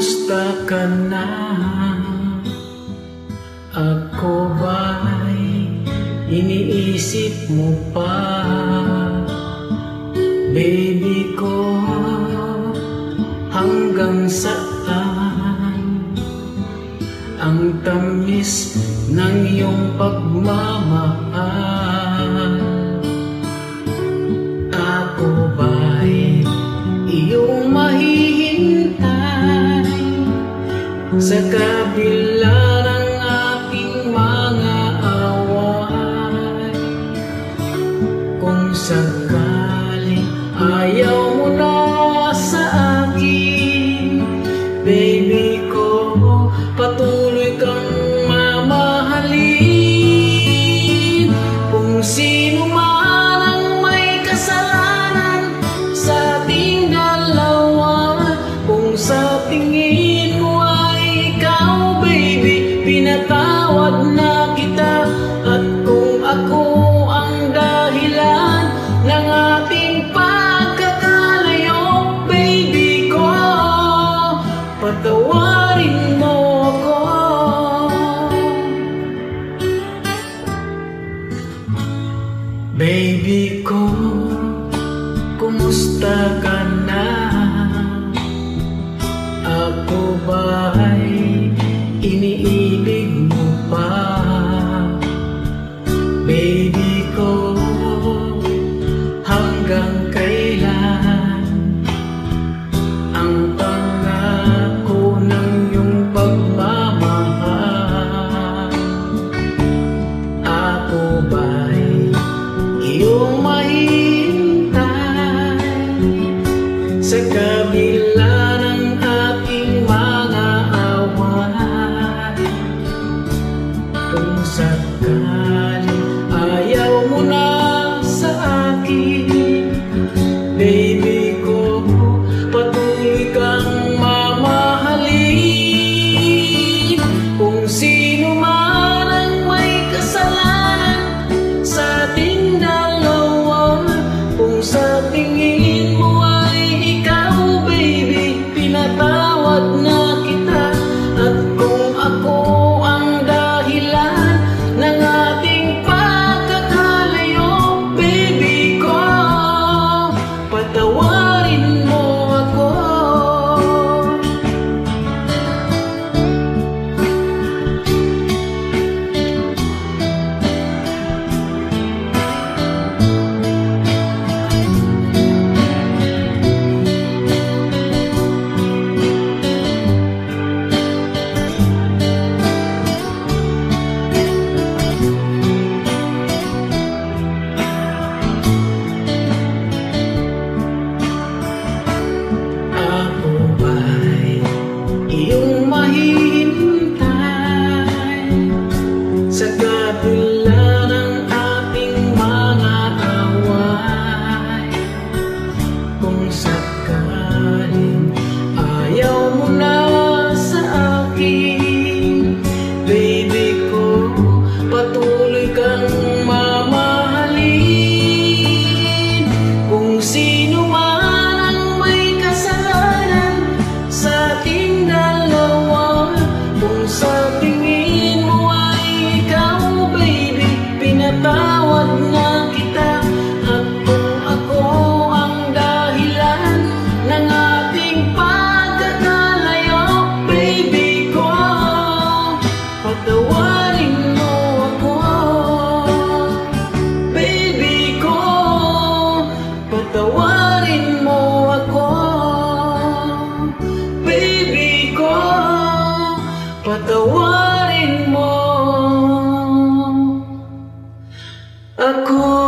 kumusta ka na? Ako ba'y iniisip mo pa? Baby ko, hanggang saan ang tamis ng iyong pagmamahal? Ako ba'y iyong mahihintay sa kabila ng ating mga away? Kung sakaling ayaw mo na sa akin, baby ko, patuloy kang mamahalin. Kung sino man ang may kasalanan sa ating dalawa, kung sa tingin mo ay ikaw, baby, pinatawad na kita. At kung ako ang dahilan ng ating pagkakalayo, baby ko, patawarin mo ako. Baby ko, kumusta ka na? Ako ba'y iniibig mo pa? Baby ko, hanggang kailan ang pangako ng iyong pagmamahal? Ako ba'y iyong mahihintay sa kabila ng ating mga away? Kung sakaling ayaw mo na sa akin, baby ko, patuloy kang mamahalin. Kung sino man ang may kasalanan sa ating dalawa, kung sa tingin mo ay ikaw, baby, pinatawad na kita. At kung ako ang dahilan ng ating pagkakalayo, baby ko, patawarin mo ako. Ako ba'y iyong mahihintay sa kabila ng ating mga away? Kung sakaling ayaw mo na sa akin, baby ko, patuloy kang mamahalin. Kung sino man ang may kasalanan sa ating dalawa, kung sa tingin mo ay ikaw, baby, pinatawad na kita. At kung ako ang dahilan ng ating pagkakalayo, baby ko, patawarin mo ako. Baby ko, patawarin mo ako. Baby ko, patawarin mo ako.